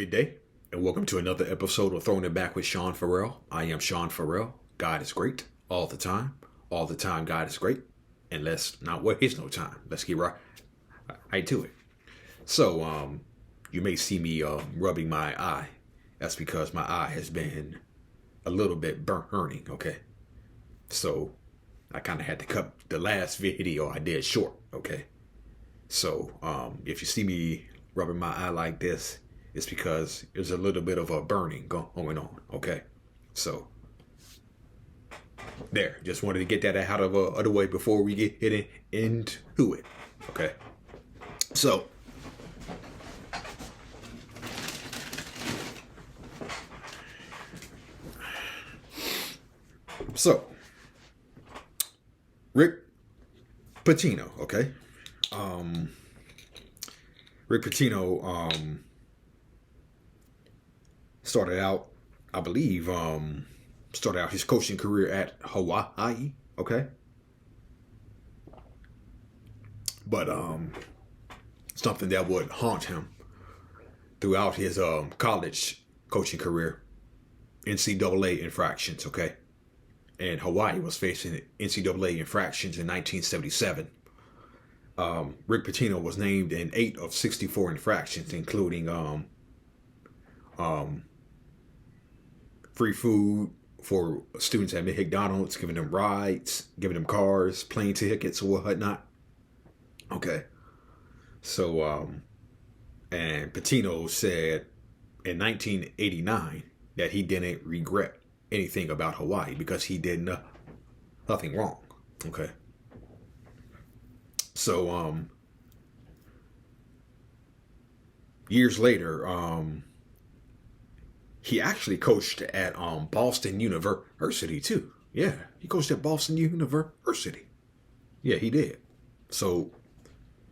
Good day, and welcome to another episode of Throwing It Back with Sean Farrell. I am Sean Farrell. God is great all the time. All the time, God is great. And let's not waste no time. Let's get right to it. So, you may see me rubbing my eye. That's because my eye has been a little bit burning, okay? So, I kind of had to cut the last video I did short, okay? So, if you see me rubbing my eye like this, it's because there's a little bit of a burning going on, okay? So, there. Just wanted to get that out of the way before we get into it, okay? So, Rick Pitino, okay? Rick Pitino started out, I believe, started out his coaching career at Hawaii, okay? But something that would haunt him throughout his college coaching career, NCAA infractions, okay? And Hawaii was facing NCAA infractions in 1977. Rick Pitino was named in 8 of 64 infractions, including free food for students at McDonald's, giving them rides, giving them cars, plane tickets, or whatnot. Okay. So, and Pitino said in 1989 that he didn't regret anything about Hawaii because he did nothing wrong. Okay. So, years later, he actually coached at Boston University too. Yeah, he coached at Boston University. Yeah, he did. So,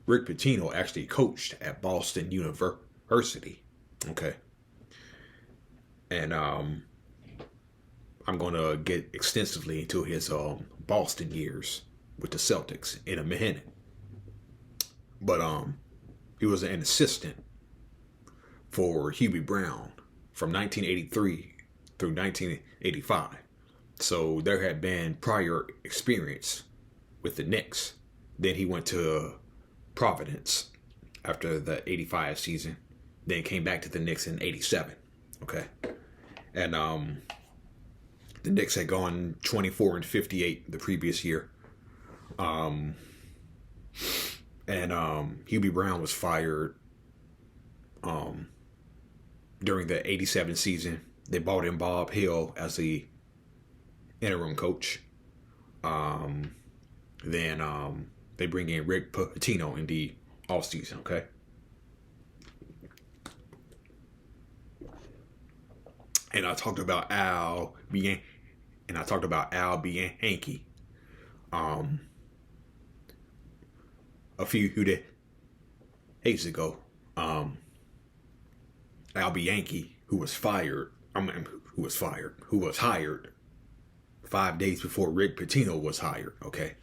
Rick Pitino actually coached at Boston University. Okay. And I'm going to get extensively into his Boston years with the Celtics in a minute. But he was an assistant for Hubie Brown from 1983 through 1985. So there had been prior experience with the Knicks. Then he went to Providence after the 85 season. Then came back to the Knicks in 87. Okay. And the Knicks had gone 24-58 the previous year. And Hubie Brown was fired during the 87 season. They brought in Bob Hill as the interim coach. Then they bring in Rick Pitino in the offseason, okay? And I talked about Al Bianchi. A few days ago, Al Bianchi, who was hired 5 days before Rick Pitino was hired, okay,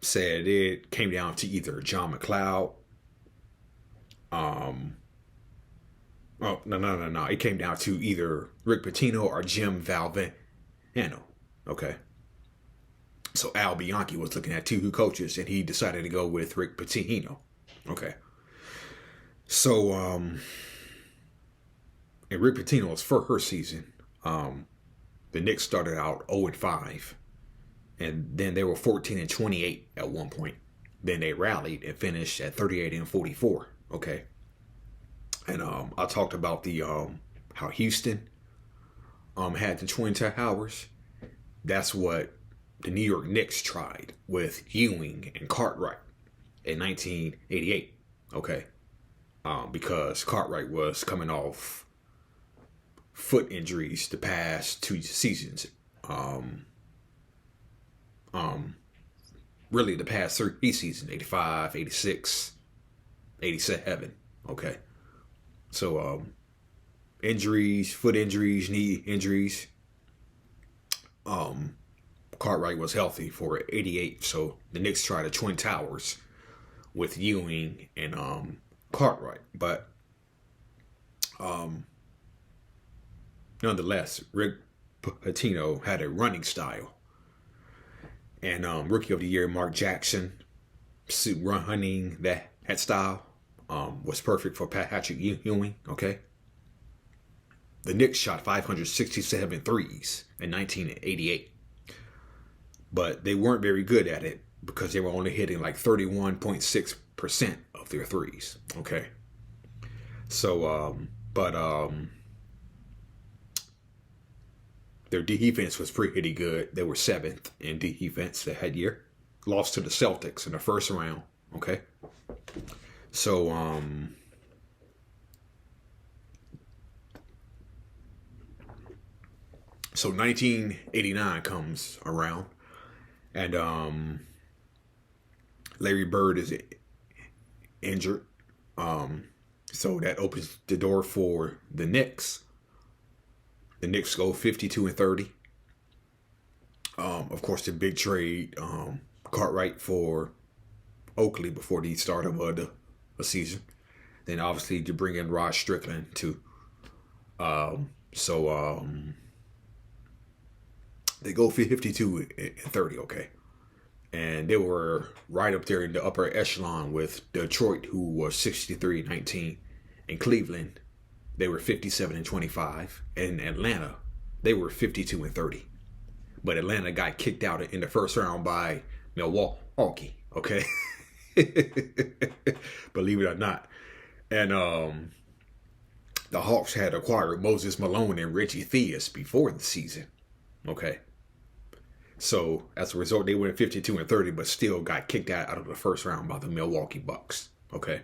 said it came down to either John McLeod, no. It came down to either Rick Pitino or Jim Valvano, okay. So Al Bianchi was looking at 2 coaches, and he decided to go with Rick Pitino. Okay. So, in Rick Pitino's first season, the Knicks started out 0-5, and then they were 14-28 at one point. Then they rallied and finished at 38-44. Okay. And I talked about the how Houston had the Twin Towers. That's what the New York Knicks tried with Ewing and Cartwright in 1988, okay? Because Cartwright was coming off foot injuries the past 2 seasons. Really the past 3 seasons, 85, 86, 87, okay? So, injuries, foot injuries, knee injuries. Cartwright was healthy for 88, so the Knicks tried the Twin Towers with Ewing and Cartwright, but Um, Nonetheless, Rick Pitino had a running style. And Rookie of the Year, Mark Jackson, running that style was perfect for Patrick Ewing, okay? The Knicks shot 567 threes in 1988. But they weren't very good at it because they were only hitting like 31.6% of their threes, okay? So, their defense was pretty good. They were 7th in defense that year. Lost to the Celtics in the first round. Okay. So, so 1989 comes around, and Larry Bird is injured. So that opens the door for the Knicks. The Knicks go 52-30. Of course, the big trade, Cartwright for Oakley before the start of the season. Then obviously to bring in Rod Strickland too. They go 52-30, okay. And they were right up there in the upper echelon with Detroit, who was 63-19, and Cleveland, they were 57-25, and Atlanta, they were 52-30. But Atlanta got kicked out in the first round by Milwaukee, okay? Believe it or not. And the Hawks had acquired Moses Malone and Reggie Theus before the season, okay? So as a result, they went 52-30, but still got kicked out of the first round by the Milwaukee Bucks, okay?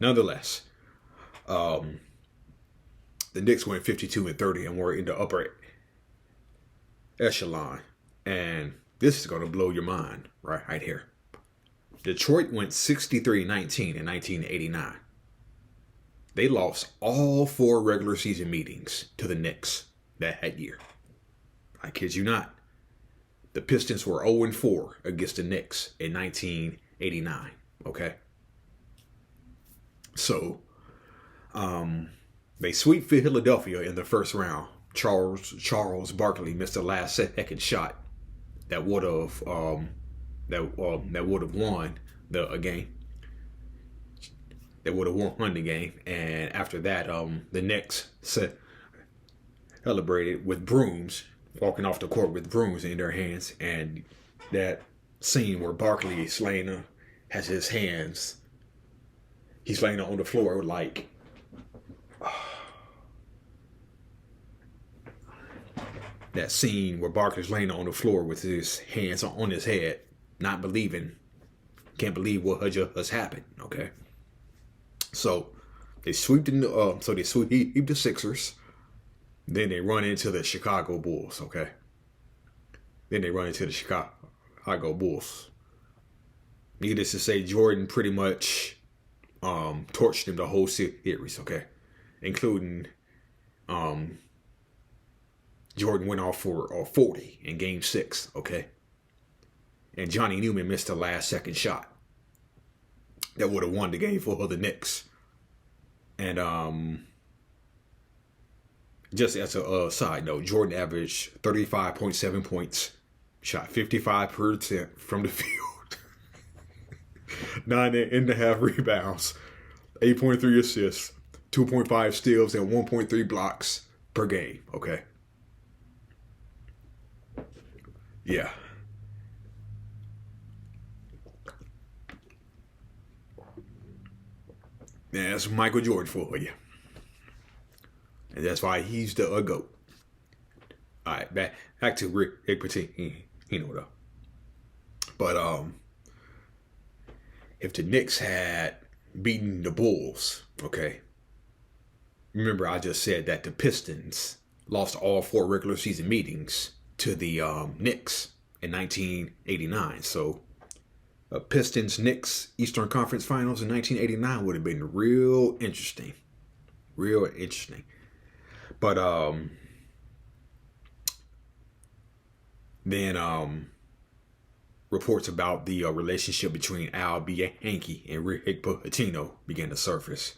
Nonetheless, the Knicks went 52-30 and were in the upper echelon. And this is going to blow your mind right here. Detroit went 63-19 in 1989. They lost all 4 regular season meetings to the Knicks that year. I kid you not. The Pistons were 0-4 against the Knicks in 1989. Okay. So, they sweep Philadelphia in the first round. Charles Barkley missed the last second shot that would have won the game. That would have won the game. And after that, the Knicks celebrated with brooms, walking off the court with brooms in their hands. And that scene where Barkley is laying, has his hands, he's laying on the floor like, that scene where Barkley's laying on the floor with his hands on his head, not believing, can't believe what just happened. Okay, so they sweep the Sixers, then they run into the Chicago Bulls. Okay, then they run into the Chicago Bulls. Needless to say, Jordan pretty much torched them the whole series. Okay, including Jordan went off for 40 in Game 6, okay? And Johnny Newman missed the last second shot that would have won the game for the Knicks. And just as a side note, Jordan averaged 35.7 points, shot 55% from the field, 9.5 rebounds, 8.3 assists, 2.5 steals, and 1.3 blocks per game, okay? Yeah. That's Michael Jordan for you. And that's why he's the GOAT. All right, back to Rick Pitino, though. But if the Knicks had beaten the Bulls, okay, remember I just said that the Pistons lost all 4 regular season meetings to the Knicks in 1989. So Pistons Knicks Eastern Conference Finals in 1989 would have been real interesting. But then reports about the relationship between Al Bianchi and Rick Pitino began to surface.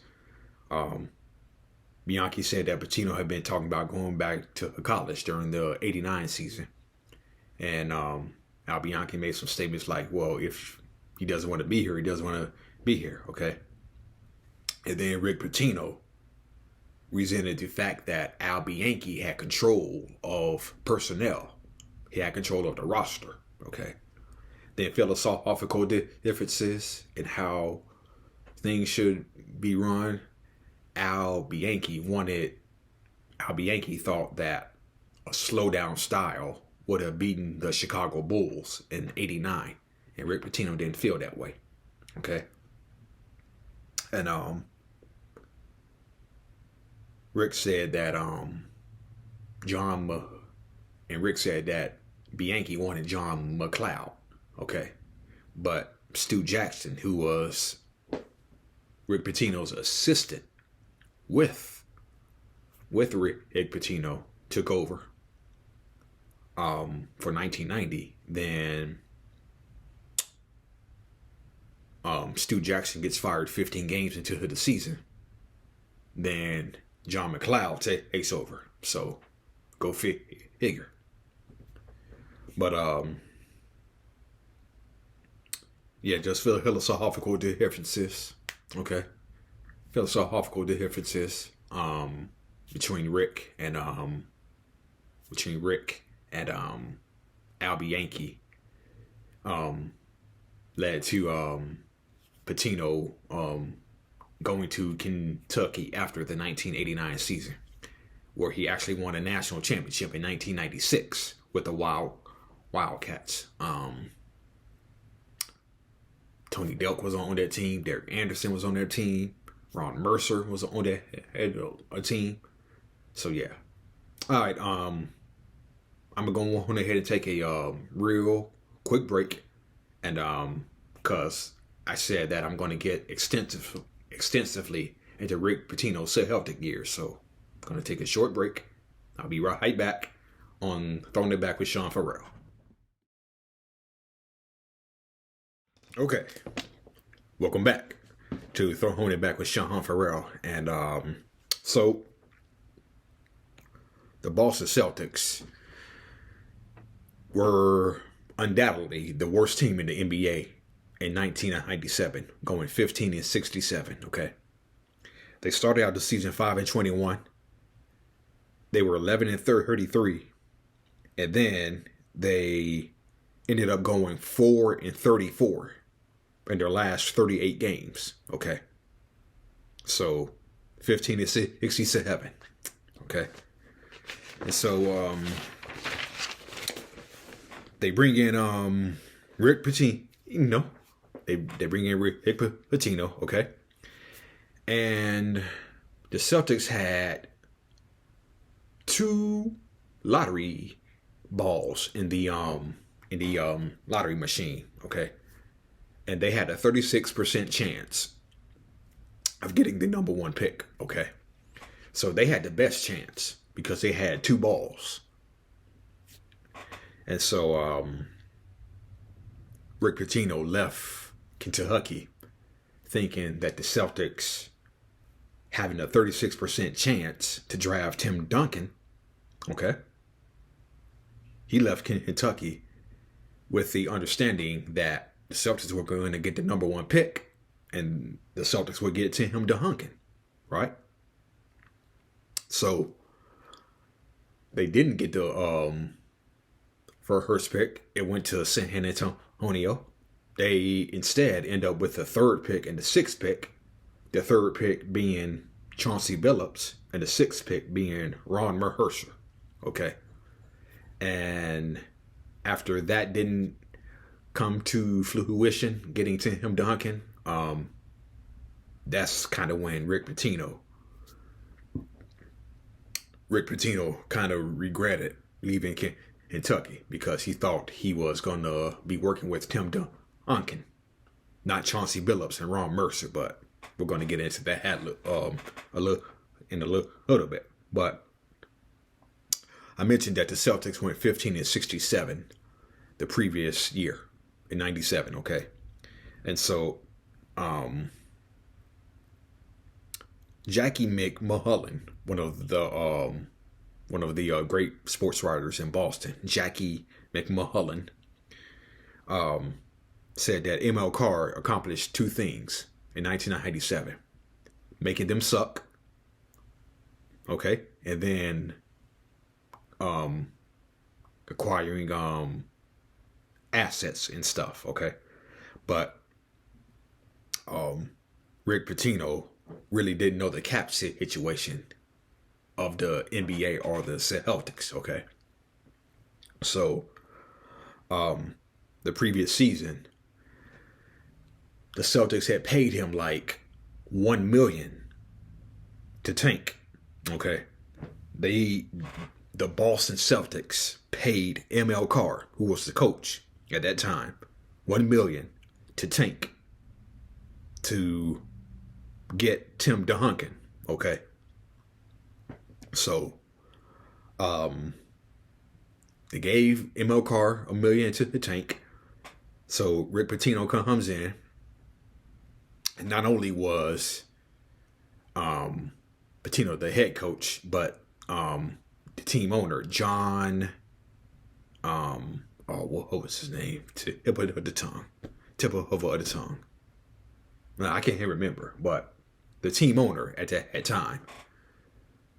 Bianchi said that Pitino had been talking about going back to college during the '89 season, and Al Bianchi made some statements like, "Well, if he doesn't want to be here, he doesn't want to be here." Okay, and then Rick Pitino resented the fact that Al Bianchi had control of personnel. He had control of the roster. Okay, then philosophical differences in how things should be run. Al Bianchi thought that a slowdown style would have beaten the Chicago Bulls in '89, and Rick Pitino didn't feel that way. Okay, and Rick said that Rick said that Bianchi wanted John McLeod. Okay, but Stu Jackson, who was Rick Pitino's assistant with Rick Pitino, took over for 1990. Then Stu Jackson gets fired 15 games into the season. Then John McLeod takes over. So go figure. But yeah, just philosophical differences. Okay, philosophical differences between Rick and Al Bianchi led to Pitino going to Kentucky after the 1989 season, where he actually won a national championship in 1996 with the Wildcats. Tony Delk was on that team. Derek Anderson was on their team. Ron Mercer was on that team. So yeah. All right. I'm gonna go on ahead and take a real quick break, and because I said that I'm gonna get extensively into Rick Pitino's Celtic years, so I'm gonna take a short break. I'll be right back on Throwing It Back with Sean Farrell. Okay, welcome back to Throwing It Back with Sean Farrell, and so the Boston Celtics were undoubtedly the worst team in the NBA in 1997, going 15-67. Okay, they started out the season 5-21. They were 11-33, and then they ended up going 4-34 in their last 38 games. Okay, so 15-67. Okay, and so they bring in Rick Pitino. They bring in Rick Pitino. Okay, and the Celtics had 2 lottery balls in the lottery machine. Okay, and they had a 36% chance of getting the number 1 pick. Okay, so they had the best chance because they had 2 balls. And so Rick Pitino left Kentucky thinking that the Celtics, having a 36% chance to draft Tim Duncan, okay, he left Kentucky with the understanding that the Celtics were going to get the number 1 pick and the Celtics would get Tim Duncan, right? So they didn't get the first pick. It went to San Antonio. They instead end up with the 3rd pick and the 6th pick. The 3rd pick being Chauncey Billups and the 6th pick being Ron Mercer. Okay. And after that didn't come to fruition, getting to him Duncan, that's kind of when Rick Pitino kind of regretted leaving Kentucky, because he thought he was going to be working with Tim Duncan, not Chauncey Billups and Ron Mercer. But we're going to get into that a little bit. But I mentioned that the Celtics went 15-67 the previous year in 97. Okay, and so Jackie McMullen one of the great sports writers in Boston, Jackie McMullen, said that ML Carr accomplished two things in 1997: making them suck, okay, and then acquiring assets and stuff, okay. But Rick Pitino really didn't know the cap situation of the NBA or the Celtics, okay. So the previous season, the Celtics had paid him like $1 million to tank, okay. The Boston Celtics paid ML Carr, who was the coach at that time, $1 million to tank, to get Tim Duncan, okay. So they gave ML Carr $1 million to the tank. So Rick Pitino comes in, and not only was Pitino the head coach, but the team owner, John, what was his name? Tip of the tongue. No, I can't remember, but the team owner at that time.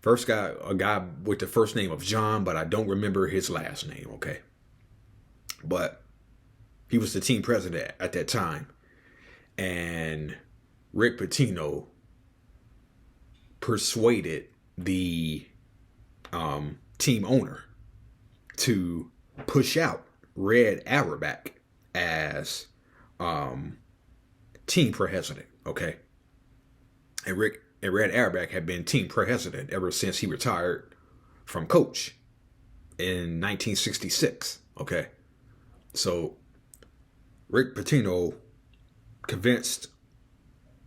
First guy, a guy with the first name of John, but I don't remember his last name, okay? But he was the team president at that time. And Rick Pitino persuaded the team owner to push out Red Auerbach as team president, okay? And Red Auerbach had been team president ever since he retired from coach in 1966, okay? So Rick Pitino convinced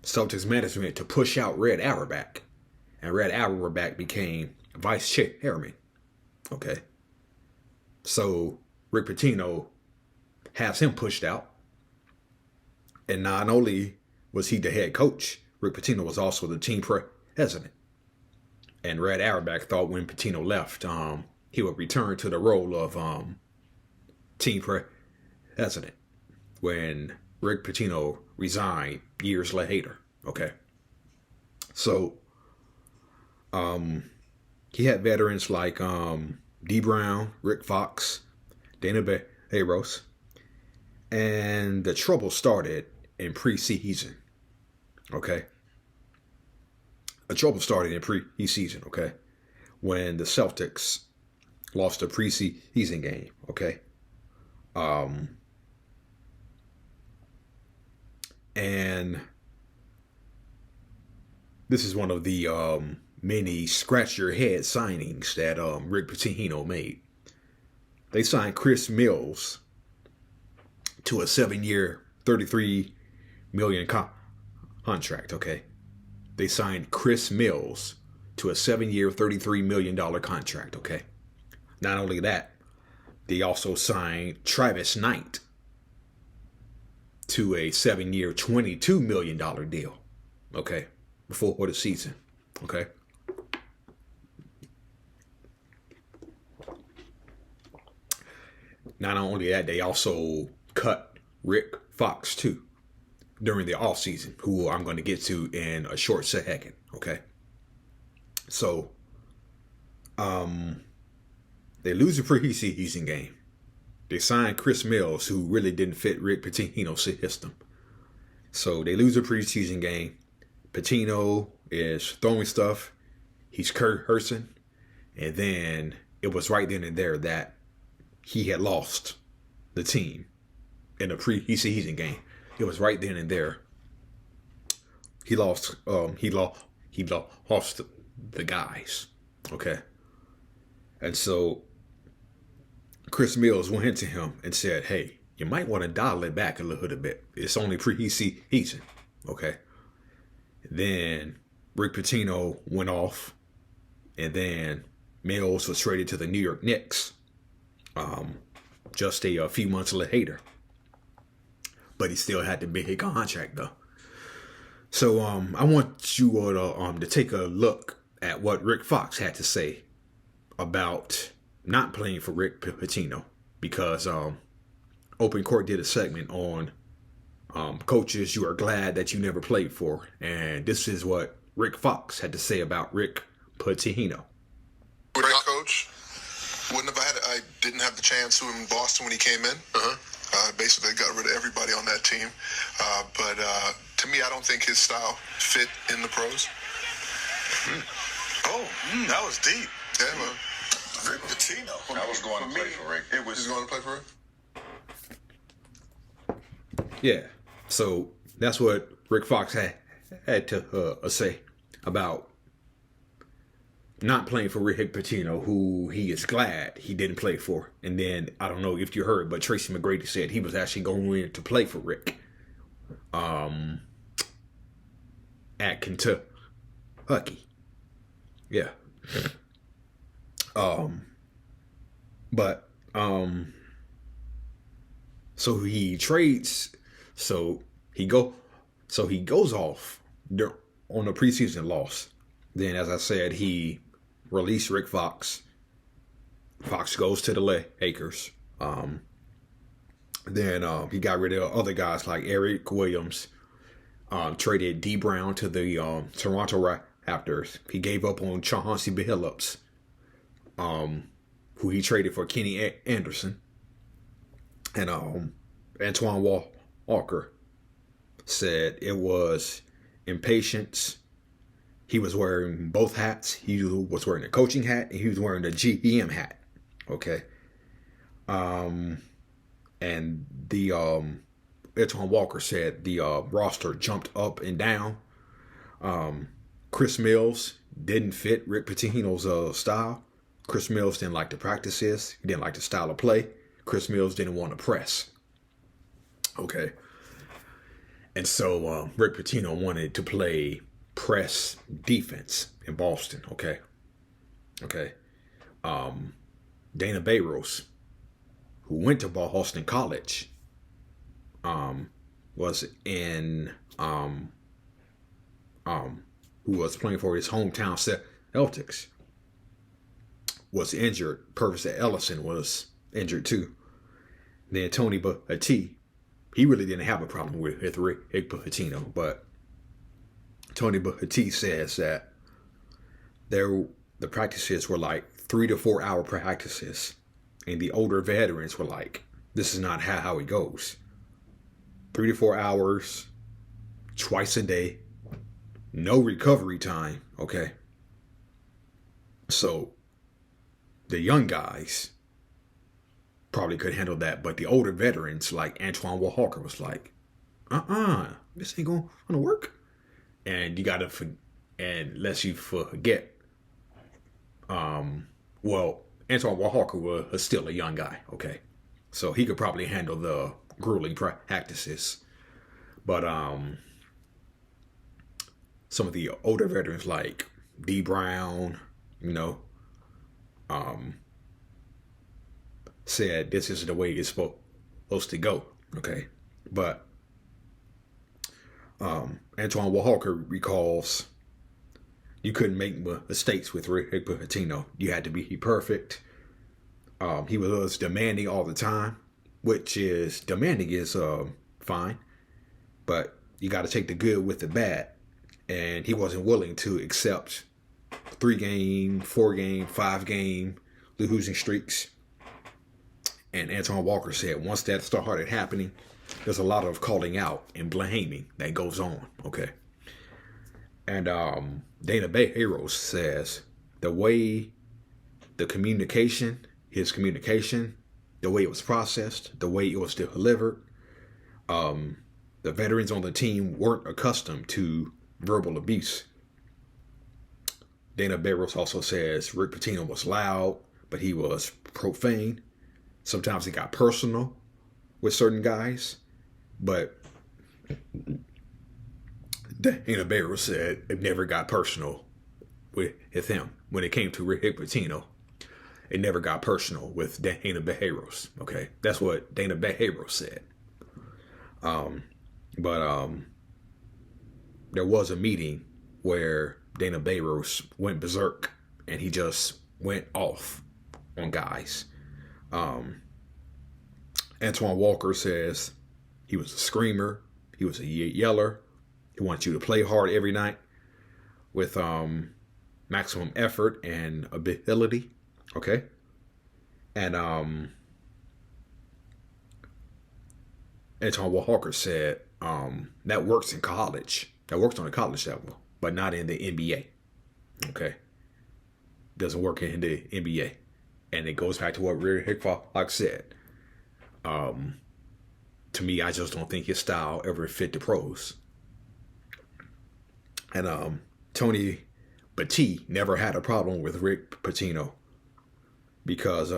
Celtics management to push out Red Auerbach, and Red Auerbach became vice chairman, okay? So Rick Pitino has him pushed out, and not only was he the head coach, Rick Pitino was also the team president. And Red Auerbach thought when Pitino left, he would return to the role of team president when Rick Pitino resigned years later. Okay. So he had veterans like D. Brown, Rick Fox, Dana Barros, and the trouble started in preseason. Okay. The trouble started in preseason, okay, when the Celtics lost a preseason game, okay. And this is one of the many scratch your head signings that Rick Pitino made. They signed Chris Mills to a 7-year, $33 million contract, okay? They signed Chris Mills to a 7-year, $33 million contract, okay? Not only that, they also signed Travis Knight to a 7-year, $22 million deal, okay? Before the season, okay? Not only that, they also cut Rick Fox too during the offseason, who I'm going to get to in a short second, okay? So, they lose a preseason game. They signed Chris Mills, who really didn't fit Rick Pitino's system. So they lose a preseason game. Pitino is throwing stuff. He's cursing. And then it was right then and there that he had lost the team in a preseason game. It was right then and there. He lost the guys. Okay. And so Chris Mills went to him and said, hey, you might want to dial it back a little bit. It's only preseason. Okay. Then Rick Pitino went off, and then Mills was traded to the New York Knicks just a few months later. But he still had the big contract, though. So I want you all to take a look at what Rick Fox had to say about not playing for Rick Pitino, because Open Court did a segment on coaches you are glad that you never played for, and this is what Rick Fox had to say about Rick Pitino. Great coach. I didn't have the chance to in Boston when he came in. Basically got rid of everybody on that team. But to me, I don't think his style fit in the pros. That was deep. Yeah, man. Rick Pitino. I was going to play for Rick. He was going to play for Rick? Yeah. So that's what Rick Fox had to say about not playing for Rick Pitino, who he is glad he didn't play for. And then, I don't know if you heard, but Tracy McGrady said he was actually going to play for Rick at Kentucky. Yeah. So he trades, so he goes off on a preseason loss. Then, as I said, he released Rick Fox. Fox goes to the Lakers. Then he got rid of other guys like Eric Williams. Traded D Brown to the Toronto Raptors. He gave up on Chauncey Billups, who he traded for Kenny Anderson. And Antoine Walker said it was impatience. He was wearing both hats. He was wearing a coaching hat and he was wearing a GM hat. Okay. And the Antoine Walker said the roster jumped up and down. Chris Mills didn't fit Rick Pitino's style. Chris Mills didn't like the practices. He didn't like the style of play. Chris Mills didn't want to press. Okay. And so Rick Pitino wanted to play press defense in Boston. Okay. Dana Barros, who went to Boston College, was in who was playing for his hometown Celtics, was injured. Purvis Ellison was injured too. Then Tony Battie, he really didn't have a problem with Rick Pitino, but Tony Battie says that the practices were like 3 to 4 hour practices, and the older veterans were like, "This is not how it goes. 3 to 4 hours, twice a day, no recovery time." Okay, so the young guys probably could handle that, but the older veterans like Antoine Walker was like, this ain't gonna work. And you gotta, unless you forget, Antoine Walker was still a young guy, okay, so he could probably handle the grueling practices. But some of the older veterans like D Brown, said this is the way it's supposed to go. Okay. But Antoine Walker recalls you couldn't make mistakes with Rick Pitino. You had to be perfect. He was demanding all the time, which is demanding is fine, but you got to take the good with the bad. And he wasn't willing to accept 3-game, 4-game, 5-game losing streaks. And Antoine Walker said once that started happening, there's a lot of calling out and blaming that goes on. Okay. And Dana Barros says the way his communication, the way it was processed, the way it was delivered, the veterans on the team weren't accustomed to verbal abuse. Dana Barros also says Rick Pitino was loud, but he was profane. Sometimes it got personal with certain guys, but Dana Barros said it never got personal with him. When it came to Rick Pitino, it never got personal with Dana Barros. Okay, that's what Dana Barros said. But there was a meeting where Dana Barros went berserk and he just went off on guys. Antoine Walker says he was a screamer. He was a yeller. He wants you to play hard every night with maximum effort and ability. Okay. And Antoine Walker said that works in college. That works on a college level, but not in the NBA. Okay. Doesn't work in the NBA. And it goes back to what Rick Pitino said. To me, I just don't think his style ever fit the pros. And Tony Batty never had a problem with Rick Pitino because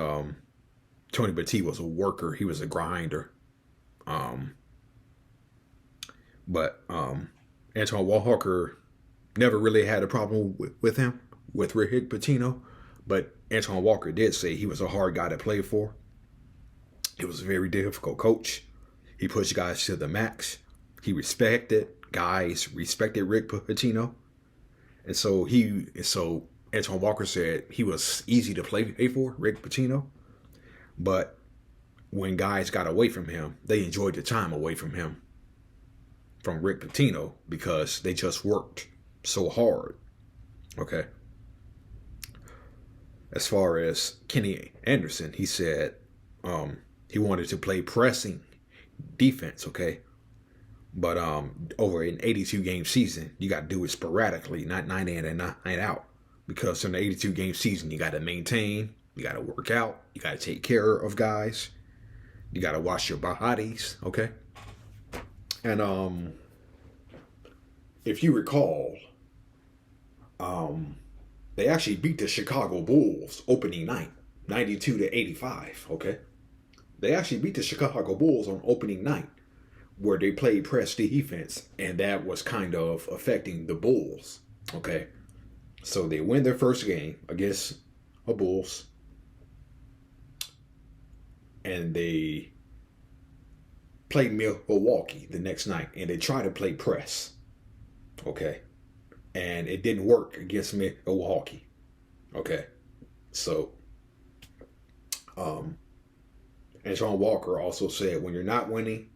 Tony Batty was a worker. He was a grinder. But Antoine Walker never really had a problem with him, with Rick Pitino. But Antoine Walker did say he was a hard guy to play for. He was a very difficult coach. He pushed guys to the max. He respected guys, respected Rick Pitino. And so Antoine Walker said he was easy to play for, Rick Pitino. But when guys got away from him, they enjoyed the time away from him, from Rick Pitino, because they just worked so hard. Okay. As far as Kenny Anderson, he said he wanted to play pressing defense, okay? But over an 82-game season, you got to do it sporadically, not night in and night out. Because in the 82-game season, you got to maintain, you got to work out, you got to take care of guys, you got to wash your bodies, okay? And if you recall, they actually beat the Chicago Bulls opening night, 92-85, okay? They actually beat the Chicago Bulls on opening night, where they played press defense, and that was kind of affecting the Bulls, okay? So they win their first game against the Bulls, and they play Milwaukee the next night, and they try to play press, okay? And it didn't work against Milwaukee, okay? So, Antoine Walker also said, when you're not winning,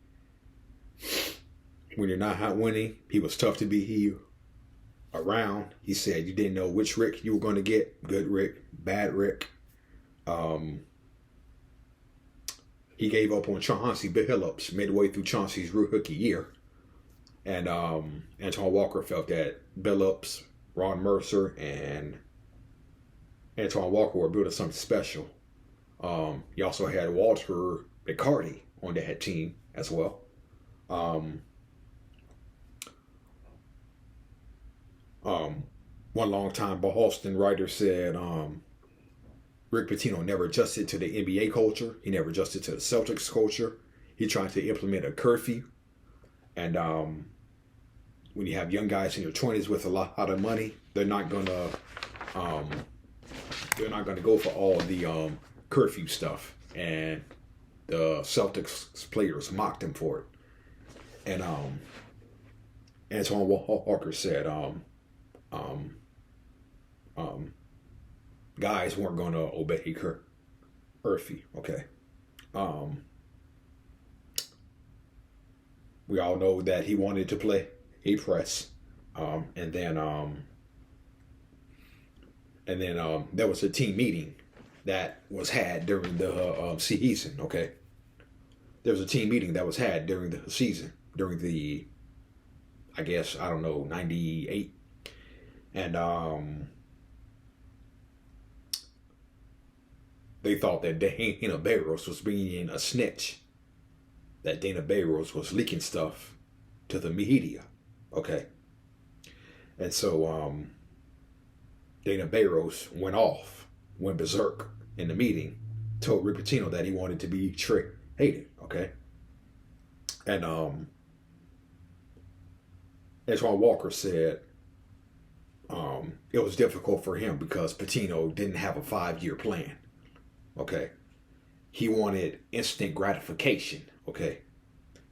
he was tough to be around. He said you didn't know which Rick you were going to get, good Rick, bad Rick. He gave up on Chauncey Billups midway through Chauncey's rookie year. And Antoine Walker felt that Billups, Ron Mercer, and Antoine Walker were building something special. He also had Walter McCarty on that team as well. One long-time Boston writer said Rick Pitino never adjusted to the NBA culture. He never adjusted to the Celtics culture. He tried to implement a curfew. And when you have young guys in your 20s with a lot of money, they're not gonna go for all the curfew stuff. And the Celtics players mocked him for it. And Antoine Walker said guys weren't going to obey curfew. Okay. We all know that he wanted to play a press. And then there was a team meeting that was had during the season. Okay. There was a team meeting that was had during the season, during the, I guess, I don't know, 98. And they thought that Dana Barros was bringing in a snitch. That Dana Barros was leaking stuff to the media. Okay. And so Dana Barros went berserk in the meeting, told Rick Pitino that he wanted to be traded. Okay. And Antoine Walker said it was difficult for him because Pitino didn't have a 5-year plan. Okay. He wanted instant gratification. Okay.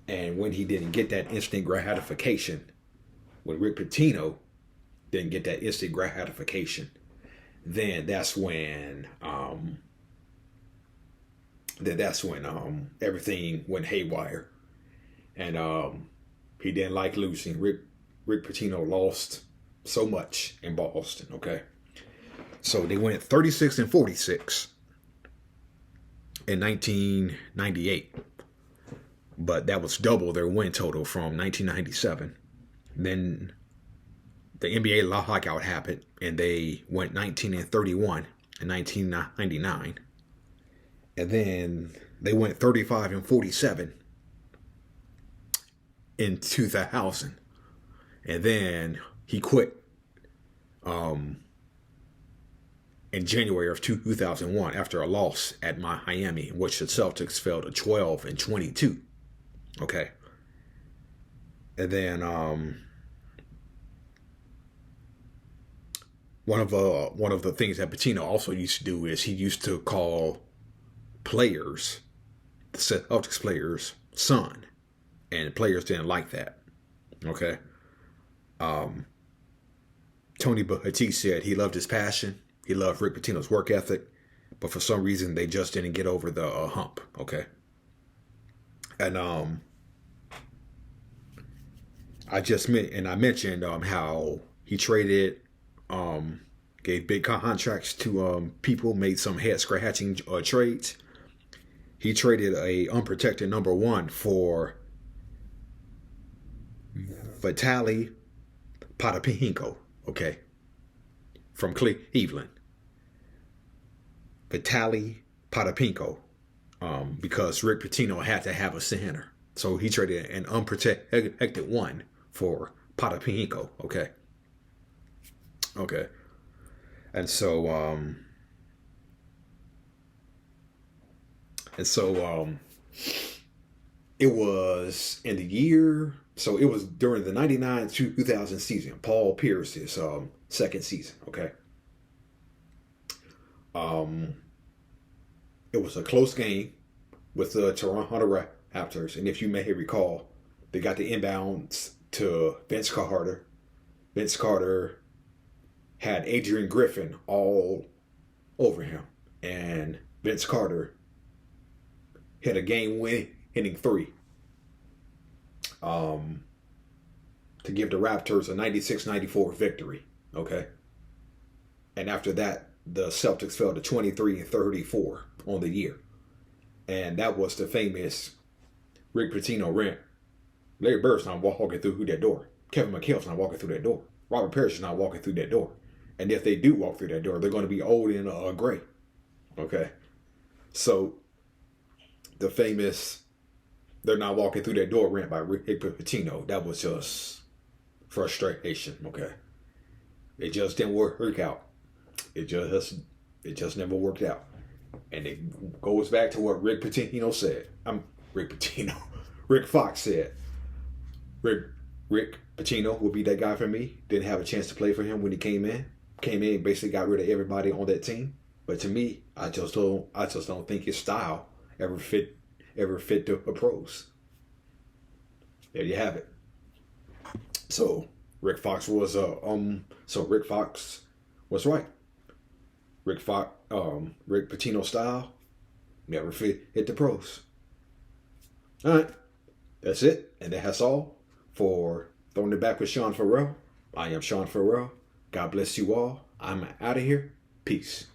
And when he didn't get that instant gratification, when Rick Pitino didn't get that instant gratification, then that's when everything went haywire, and he didn't like losing. Rick Pitino lost so much in Boston. Okay, so they went 36-46 in 1998, but that was double their win total from 1997. Then the NBA lockout happened, and they went 19-31 in 1999. And then they went 35-47 in 2000. And then he quit in January of 2001 after a loss at Miami, in which the Celtics fell to 12-22. Okay. And then one of the things that Pitino also used to do is he used to call players, the Celtics players, son, and players didn't like that. Okay. Tony Batiste said he loved his passion. He loved Rick Pitino's work ethic, but for some reason they just didn't get over the hump. Okay. And I mentioned how he traded, gave big contracts to people, made some head scratching trades. He traded a unprotected number one for Vitaly Potapenko, okay, from Cleveland. Vitaly Potapenko, because Rick Pitino had to have a center. So he traded an unprotected one for Potapenko, okay. Okay. And so it was in the year, so it was during the 99-2000 season, Paul Pierce's second season, okay? It was a close game with the Toronto Raptors, and if you may recall, they got the inbounds to Vince Carter. Vince Carter had Adrian Griffin all over him, and Vince Carter hit a game-winning three to give the Raptors a 96-94 victory, okay? And after that, the Celtics fell to 23-34 on the year. And that was the famous Rick Pitino rant. Larry Bird's not walking through that door. Kevin McHale's not walking through that door. Robert Parrish is not walking through that door. And if they do walk through that door, they're going to be old and gray. Okay? So, the famous, they're not walking through that door rant by Rick Pitino, that was just frustration, okay? It just didn't work out. It just never worked out. And it goes back to what Rick Pitino said. Rick Fox said. Rick Pitino would be that guy for me. Didn't have a chance to play for him when he came in. Came in, basically got rid of everybody on that team. But to me, I just don't think his style ever fit the pros. There you have it. So Rick Fox was right. Rick Pitino style never hit the pros. All right, that's it, and that's all for Throwing It Back with Sean Farrell. I am Sean Farrell. God bless you all. I'm out of here. Peace.